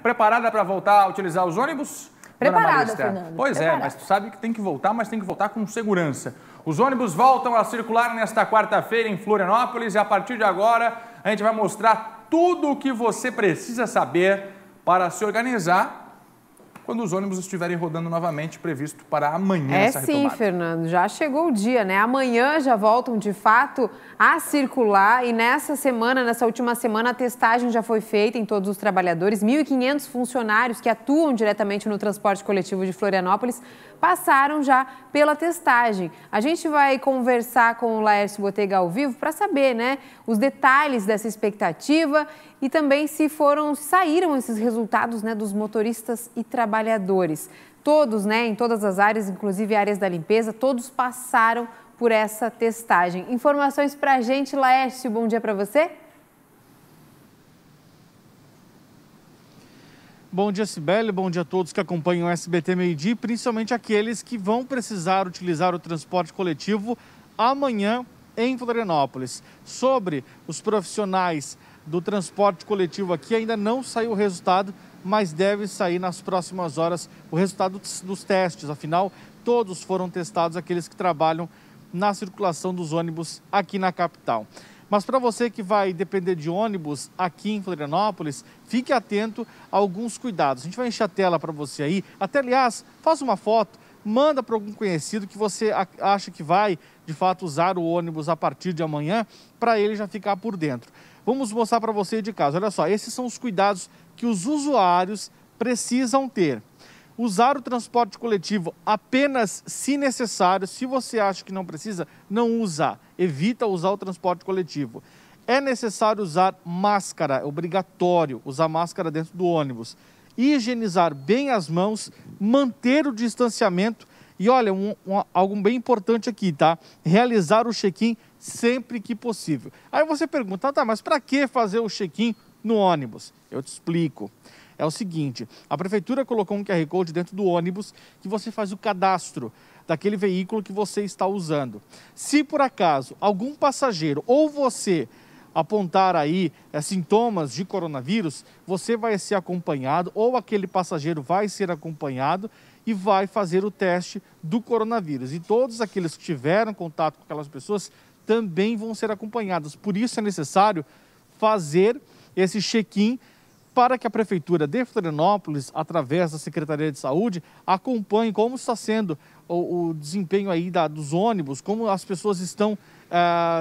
Preparada para voltar a utilizar os ônibus? Preparada, Fernando. Pois é, mas tu sabe que tem que voltar, mas tem que voltar com segurança. Os ônibus voltam a circular nesta quarta-feira em Florianópolis e a partir de agora a gente vai mostrar tudo o que você precisa saber para se organizar quando os ônibus estiverem rodando novamente, previsto para amanhã essa retomada. Sim, Fernando, já chegou o dia, né? Amanhã já voltam de fato a circular e nessa última semana, a testagem já foi feita em todos os trabalhadores. 1.500 funcionários que atuam diretamente no transporte coletivo de Florianópolis passaram já pela testagem. A gente vai conversar com o Laércio Botega ao vivo para saber, né, os detalhes dessa expectativa e também se saíram esses resultados, né, dos motoristas e trabalhadores. Todos, né, em todas as áreas, inclusive áreas da limpeza, todos passaram por essa testagem. Informações para a gente, Laércio, bom dia para você. Bom dia, Cibele. Bom dia a todos que acompanham o SBT Meio-Dia, principalmente aqueles que vão precisar utilizar o transporte coletivo amanhã em Florianópolis. Sobre os profissionais do transporte coletivo aqui, ainda não saiu o resultado, mas deve sair nas próximas horas o resultado dos testes. Afinal, todos foram testados, aqueles que trabalham na circulação dos ônibus aqui na capital. Mas para você que vai depender de ônibus aqui em Florianópolis, fique atento a alguns cuidados. A gente vai encher a tela para você aí. Até, aliás, faça uma foto, manda para algum conhecido que você acha que vai, de fato, usar o ônibus a partir de amanhã, para ele já ficar por dentro. Vamos mostrar para você de casa. Olha só, esses são os cuidados que os usuários precisam ter. Usar o transporte coletivo apenas se necessário. Se você acha que não precisa, não usa. Evita usar o transporte coletivo. É necessário usar máscara, é obrigatório usar máscara dentro do ônibus. Higienizar bem as mãos, manter o distanciamento e olha, algo bem importante aqui, tá? Realizar o check-in sempre que possível. Aí você pergunta, tá, mas para que fazer o check-in no ônibus? Eu te explico. É o seguinte, a prefeitura colocou um QR Code dentro do ônibus que você faz o cadastro daquele veículo que você está usando. Se por acaso algum passageiro ou você apontar aí sintomas de coronavírus, você vai ser acompanhado ou aquele passageiro vai ser acompanhado e vai fazer o teste do coronavírus. E todos aqueles que tiveram contato com aquelas pessoas também vão ser acompanhados. Por isso é necessário fazer esse check-in para que a Prefeitura de Florianópolis, através da Secretaria de Saúde, acompanhe como está sendo o desempenho aí dos ônibus, como as pessoas estão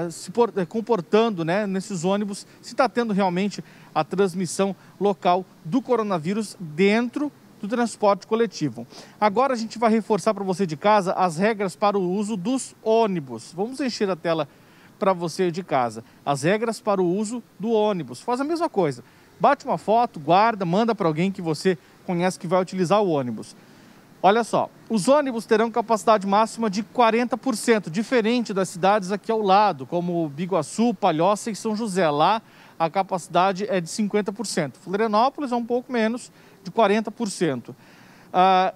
se comportando, né, nesses ônibus, se está tendo realmente a transmissão local do coronavírus dentro do transporte coletivo. Agora a gente vai reforçar para você de casa as regras para o uso dos ônibus. Vamos encher a tela para você de casa. As regras para o uso do ônibus. Faz a mesma coisa. Bate uma foto, guarda, manda para alguém que você conhece que vai utilizar o ônibus. Olha só, os ônibus terão capacidade máxima de 40%, diferente das cidades aqui ao lado, como Biguaçu, Palhoça e São José. Lá a capacidade é de 50%. Florianópolis é um pouco menos, de 40%.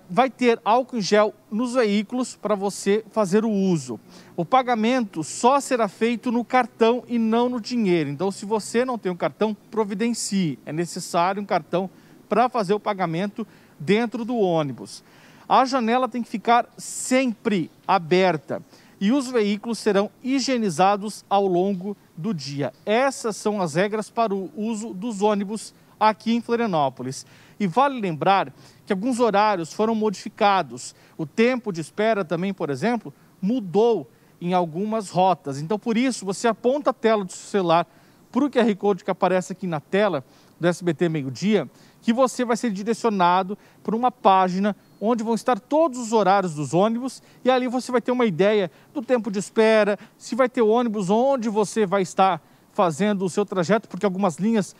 Vai ter álcool em gel nos veículos para você fazer o uso. O pagamento só será feito no cartão e não no dinheiro. Então, se você não tem um cartão, providencie. É necessário um cartão para fazer o pagamento dentro do ônibus. A janela tem que ficar sempre aberta e os veículos serão higienizados ao longo do dia. Essas são as regras para o uso dos ônibus aqui em Florianópolis. E vale lembrar que alguns horários foram modificados. O tempo de espera também, por exemplo, mudou em algumas rotas. Então, por isso, você aponta a tela do seu celular para o QR Code que aparece aqui na tela do SBT Meio-Dia, que você vai ser direcionado para uma página onde vão estar todos os horários dos ônibus e ali você vai ter uma ideia do tempo de espera, se vai ter ônibus onde você vai estar fazendo o seu trajeto, porque algumas linhas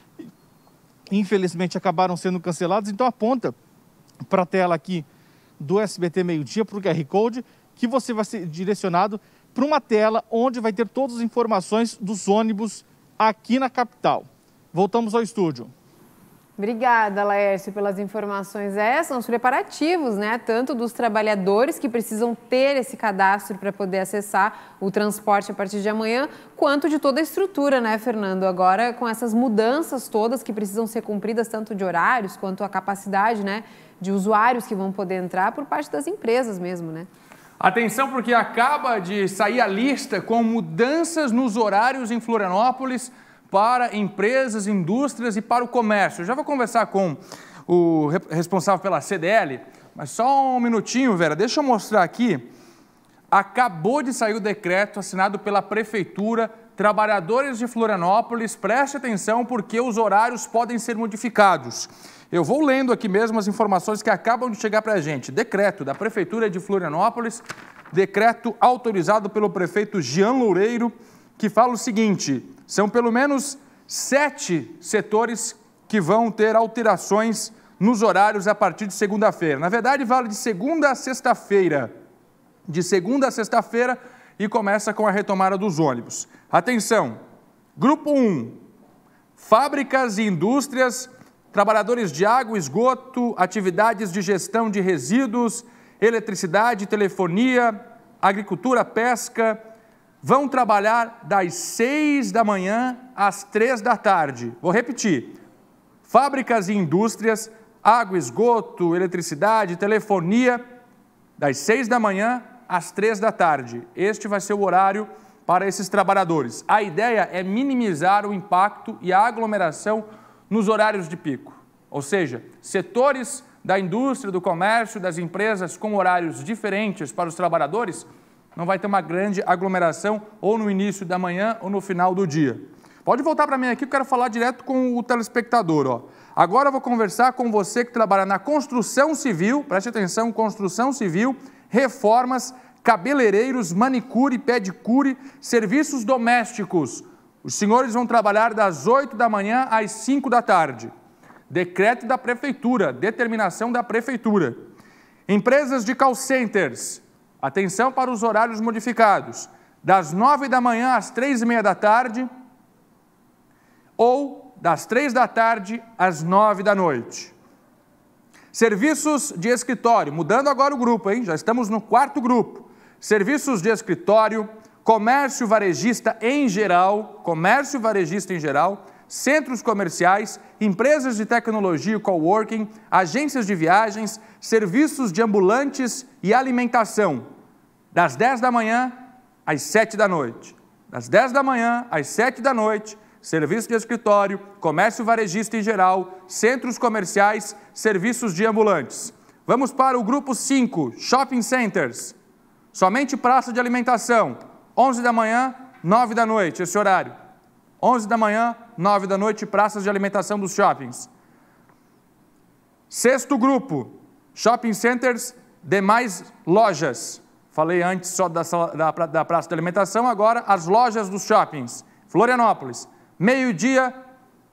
infelizmente acabaram sendo canceladas. Então aponta para a tela aqui do SBT Meio-Dia, para o QR Code, que você vai ser direcionado para uma tela onde vai ter todas as informações dos ônibus aqui na capital. Voltamos ao estúdio. Obrigada, Laércio, pelas informações. São os preparativos, né? Tanto dos trabalhadores que precisam ter esse cadastro para poder acessar o transporte a partir de amanhã, quanto de toda a estrutura, né, Fernando? Agora, com essas mudanças todas que precisam ser cumpridas, tanto de horários quanto a capacidade, né, de usuários que vão poder entrar por parte das empresas mesmo, né? Atenção, porque acaba de sair a lista com mudanças nos horários em Florianópolis para empresas, indústrias e para o comércio. Eu já vou conversar com o responsável pela CDL, mas só um minutinho, Vera, deixa eu mostrar aqui. Acabou de sair o decreto assinado pela Prefeitura. Trabalhadores de Florianópolis, preste atenção porque os horários podem ser modificados. Eu vou lendo aqui mesmo as informações que acabam de chegar para a gente. Decreto da Prefeitura de Florianópolis, decreto autorizado pelo prefeito Jean Loureiro, que fala o seguinte: são pelo menos 7 setores que vão ter alterações nos horários a partir de segunda-feira. Na verdade, vale de segunda a sexta-feira. De segunda a sexta-feira e começa com a retomada dos ônibus. Atenção! Grupo 1, fábricas e indústrias, trabalhadores de água, esgoto, atividades de gestão de resíduos, eletricidade, telefonia, agricultura, pesca, vão trabalhar das 6 da manhã às 3 da tarde. Vou repetir. Fábricas e indústrias, água, esgoto, eletricidade, telefonia, das 6 da manhã às 3 da tarde. Este vai ser o horário para esses trabalhadores. A ideia é minimizar o impacto e a aglomeração nos horários de pico. Ou seja, setores da indústria, do comércio, das empresas com horários diferentes para os trabalhadores, não vai ter uma grande aglomeração ou no início da manhã ou no final do dia. Pode voltar para mim aqui, eu quero falar direto com o telespectador. Ó. Agora eu vou conversar com você que trabalha na construção civil, preste atenção, construção civil, reformas, cabeleireiros, manicure, pedicure, serviços domésticos. Os senhores vão trabalhar das 8 da manhã às 5 da tarde. Decreto da Prefeitura, determinação da Prefeitura. Empresas de call centers, atenção para os horários modificados, das 9 da manhã às 3h30 da tarde ou das 3 da tarde às 9 da noite. Serviços de escritório, mudando agora o grupo, hein? Já estamos no 4º grupo. Serviços de escritório, comércio varejista em geral, centros comerciais, empresas de tecnologia e coworking, agências de viagens, serviços de ambulantes e alimentação, das 10 da manhã às 7 da noite. Das 10 da manhã às 7 da noite, serviço de escritório, comércio varejista em geral, centros comerciais, serviços de ambulantes. Vamos para o grupo 5, shopping centers. Somente praça de alimentação, 11 da manhã, 9 da noite, esse horário. 11 da manhã, 9 da noite, praças de alimentação dos shoppings. 6º grupo, shopping centers, demais lojas. Falei antes só da praça de alimentação, agora as lojas dos shoppings. Florianópolis, meio-dia,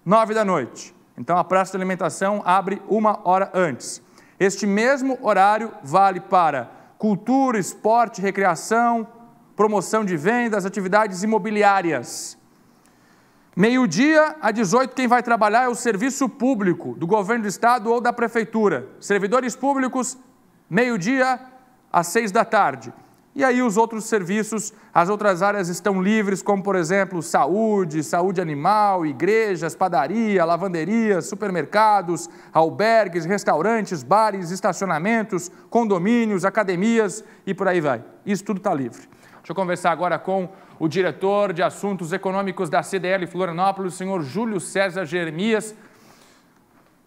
9 da noite. Então a praça de alimentação abre 1 hora antes. Este mesmo horário vale para cultura, esporte, recreação, promoção de vendas, atividades imobiliárias. Meio-dia a 18, quem vai trabalhar é o serviço público do governo do estado ou da prefeitura. Servidores públicos, meio-dia às 6 da tarde. E aí os outros serviços, as outras áreas estão livres, como por exemplo saúde, saúde animal, igrejas, padaria, lavanderias, supermercados, albergues, restaurantes, bares, estacionamentos, condomínios, academias e por aí vai. Isso tudo está livre. Deixa eu conversar agora com o diretor de Assuntos Econômicos da CDL Florianópolis, o senhor Júlio César Jeremias.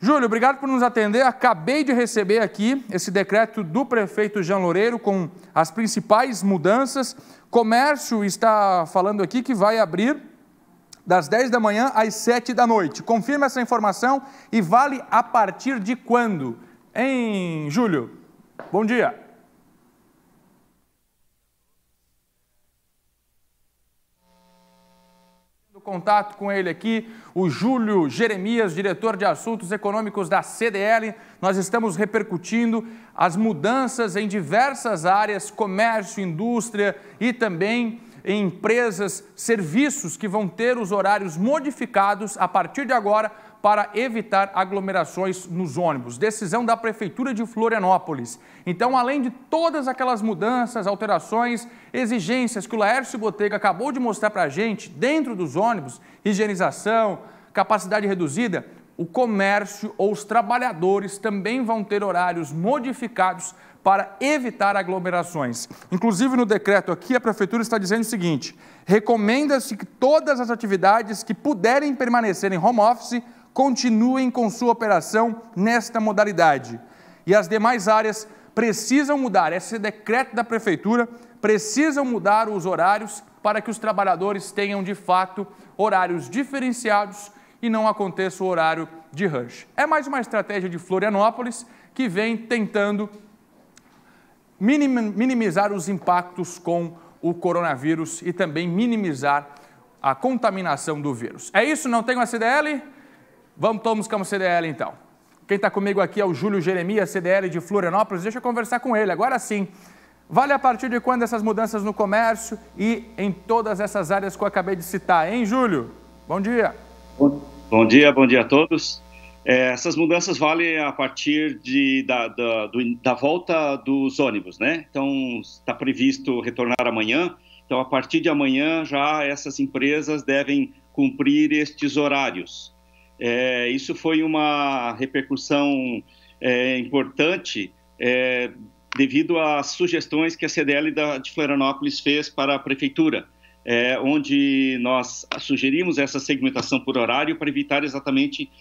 Júlio, obrigado por nos atender. Acabei de receber aqui esse decreto do prefeito Jean Loureiro com as principais mudanças. Comércio está falando aqui que vai abrir das 10 da manhã às 7 da noite. Confirma essa informação e vale a partir de quando? Hein, Júlio? Bom dia. Contato com ele aqui, o Júlio Jeremias, diretor de Assuntos Econômicos da CDL. Nós estamos repercutindo as mudanças em diversas áreas, comércio, indústria e também em empresas, serviços que vão ter os horários modificados a partir de agora para evitar aglomerações nos ônibus. Decisão da Prefeitura de Florianópolis. Então, além de todas aquelas mudanças, alterações, exigências que o Laércio Botega acabou de mostrar para a gente, dentro dos ônibus, higienização, capacidade reduzida, o comércio ou os trabalhadores também vão ter horários modificados para evitar aglomerações. Inclusive, no decreto aqui, a Prefeitura está dizendo o seguinte: recomenda-se que todas as atividades que puderem permanecer em home office continuem com sua operação nesta modalidade. E as demais áreas precisam mudar, esse decreto da Prefeitura, precisam mudar os horários para que os trabalhadores tenham, de fato, horários diferenciados e não aconteça o horário de rush. É mais uma estratégia de Florianópolis que vem tentando minimizar os impactos com o coronavírus e também minimizar a contaminação do vírus. É isso? Não tem uma CDL? Vamos todos com a CDL então. Quem está comigo aqui é o Júlio Jeremias, CDL de Florianópolis. Deixa eu conversar com ele. Agora sim, vale a partir de quando essas mudanças no comércio e em todas essas áreas que eu acabei de citar, hein, Júlio? Bom dia. Bom dia a todos. Essas mudanças valem a partir da volta dos ônibus, né? Então, está previsto retornar amanhã. Então, a partir de amanhã, já essas empresas devem cumprir estes horários. Isso foi uma repercussão importante devido às sugestões que a CDL de Florianópolis fez para a Prefeitura, onde nós sugerimos essa segmentação por horário para evitar exatamente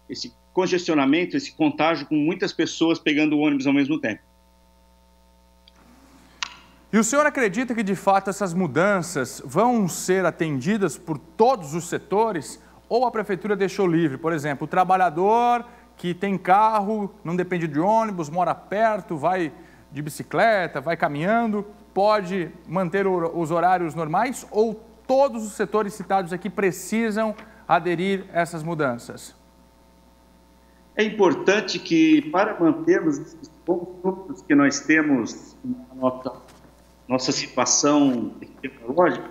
esse congestionamento, esse contágio com muitas pessoas pegando o ônibus ao mesmo tempo. E o senhor acredita que, de fato, essas mudanças vão ser atendidas por todos os setores ou a Prefeitura deixou livre? Por exemplo, o trabalhador que tem carro, não depende de ônibus, mora perto, vai de bicicleta, vai caminhando, pode manter os horários normais ou todos os setores citados aqui precisam aderir a essas mudanças? É importante que, para mantermos esses bons números que nós temos na nossa situação epidemiológica,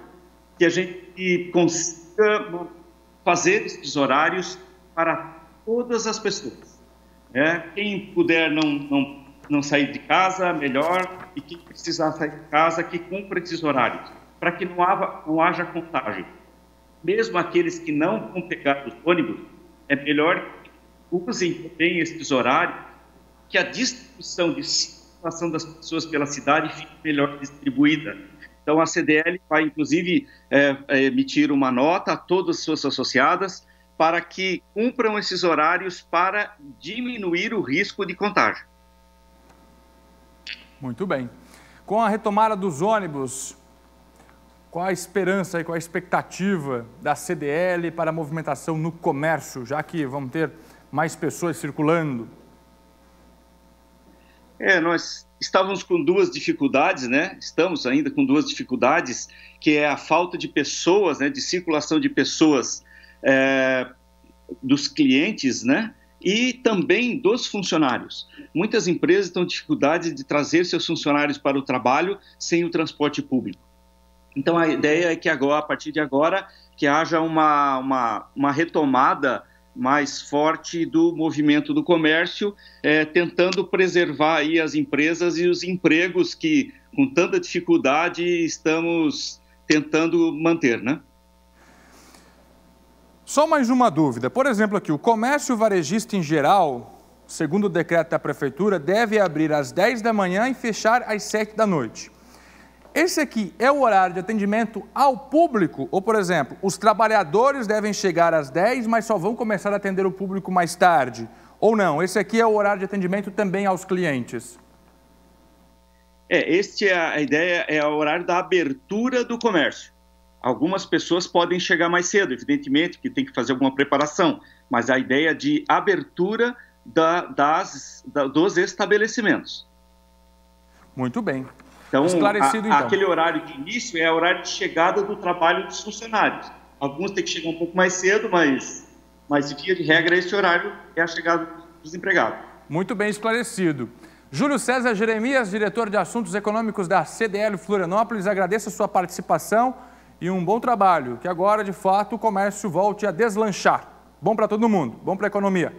que a gente consiga fazer esses horários para todas as pessoas. Quem puder não sair de casa, melhor, e quem precisar sair de casa, que cumpra esses horários, para que não haja contágio. Mesmo aqueles que não vão pegar os ônibus, é melhor que usem também esses horários, que a distribuição de circulação das pessoas pela cidade fique melhor distribuída. Então, a CDL vai, inclusive, emitir uma nota a todas as suas associadas para que cumpram esses horários para diminuir o risco de contágio. Muito bem. Com a retomada dos ônibus, qual a esperança e qual a expectativa da CDL para a movimentação no comércio, já que vamos ter mais pessoas circulando? Nós estávamos com duas dificuldades, né? Estamos ainda com duas dificuldades, que é a falta de pessoas, né? De circulação de pessoas dos clientes, né? E também dos funcionários. Muitas empresas estão com dificuldade de trazer seus funcionários para o trabalho sem o transporte público. Então, a ideia é que agora, a partir de agora, que haja uma retomada mais forte do movimento do comércio, tentando preservar aí as empresas e os empregos que, com tanta dificuldade, estamos tentando manter, né? Só mais uma dúvida. Por exemplo, aqui, o comércio varejista em geral, segundo o decreto da Prefeitura, deve abrir às 10 da manhã e fechar às 7 da noite. Esse aqui é o horário de atendimento ao público? Ou, por exemplo, os trabalhadores devem chegar às 10, mas só vão começar a atender o público mais tarde? Ou não? Esse aqui é o horário de atendimento também aos clientes? A ideia é o horário da abertura do comércio. Algumas pessoas podem chegar mais cedo, evidentemente, que tem que fazer alguma preparação, mas a ideia de abertura dos estabelecimentos. Muito bem. Então, esclarecido, então, aquele horário de início é o horário de chegada do trabalho dos funcionários. Alguns têm que chegar um pouco mais cedo, mas via de regra, esse horário é a chegada dos empregados. Muito bem esclarecido. Júlio César Jeremias, diretor de Assuntos Econômicos da CDL Florianópolis, agradeço a sua participação e um bom trabalho, que agora, de fato, o comércio volte a deslanchar. Bom para todo mundo, bom para a economia.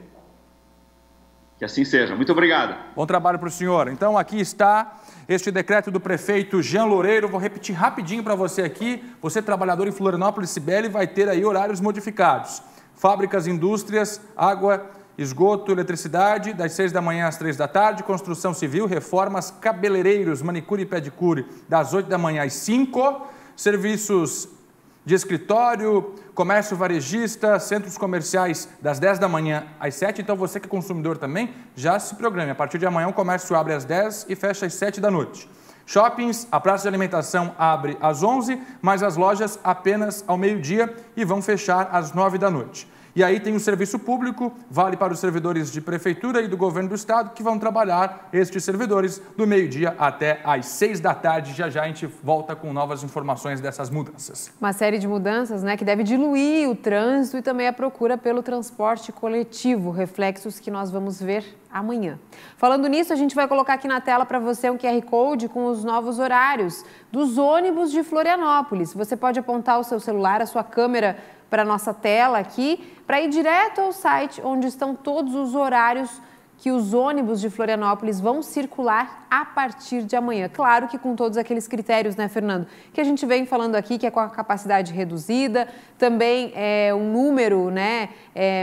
Que assim seja. Muito obrigado. Bom trabalho para o senhor. Então, aqui está este decreto do prefeito Jean Loureiro. Vou repetir rapidinho para você aqui. Você, trabalhador em Florianópolis, Cibele, vai ter aí horários modificados. Fábricas, indústrias, água, esgoto, eletricidade, das 6 da manhã às 3 da tarde. Construção civil, reformas, cabeleireiros, manicure e pedicure, das 8 da manhã às 5. Serviços de escritório, comércio varejista, centros comerciais das 10 da manhã às 7. Então, você que é consumidor também, já se programe. A partir de amanhã, o comércio abre às 10 e fecha às 7 da noite. Shoppings, a praça de alimentação abre às 11, mas as lojas apenas ao meio-dia e vão fechar às 9 da noite. E aí tem o serviço público, vale para os servidores de prefeitura e do governo do estado, que vão trabalhar, estes servidores, do meio-dia até às 6 da tarde. Já já a gente volta com novas informações dessas mudanças. Uma série de mudanças, né, que deve diluir o trânsito e também a procura pelo transporte coletivo, reflexos que nós vamos ver amanhã. Falando nisso, a gente vai colocar aqui na tela para você um QR Code com os novos horários dos ônibus de Florianópolis. Você pode apontar o seu celular, a sua câmera para a nossa tela aqui, para ir direto ao site onde estão todos os horários que os ônibus de Florianópolis vão circular a partir de amanhã. Claro que com todos aqueles critérios, né, Fernando, que a gente vem falando aqui, que é com a capacidade reduzida, também um número, né,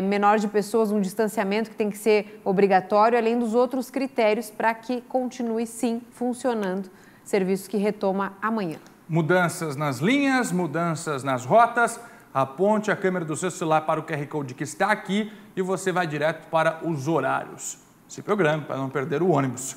menor de pessoas, um distanciamento que tem que ser obrigatório, além dos outros critérios para que continue, sim, funcionando, serviço que retoma amanhã. Mudanças nas linhas, mudanças nas rotas. Aponte a câmera do seu celular para o QR Code que está aqui e você vai direto para os horários. Se programe para não perder o ônibus.